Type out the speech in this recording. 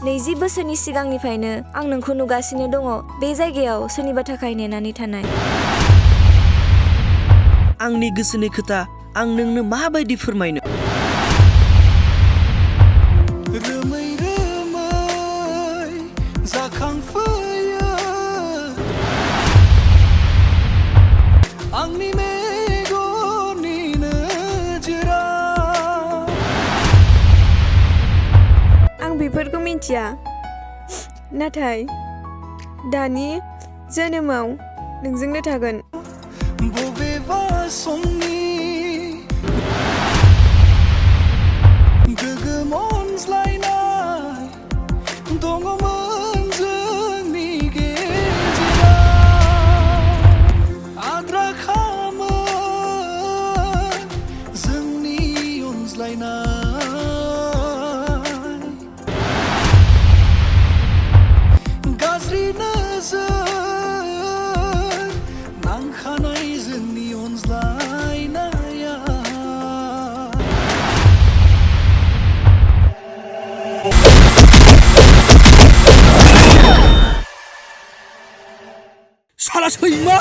20 बोसोरनि सिगांनिफ्रायनो आं नोंखौ नुगासिनो दङ बे जायगायाव सोरनिबा थाखाय नेनानै थानाय। आंनि गोसोनि खोथा आं नोंनो माबायदि फोरमायनो? रोमै रोमै जाखांफैयो आंनि मेगननि नोजोराव। आं बेफोरखौ मिथिया, नाथाय दानि जोनोमाव नोंजोंनो थागोन। बबेबा समनि गोगोम अनज्लायनाय दङमोन जोंनि गेजेराव। आद्रा खामोन जोंनि अनज्लायनाय। गाज्रि नोजोर नांखानाय जोंनि अनज्लायनाया। साला सैमा!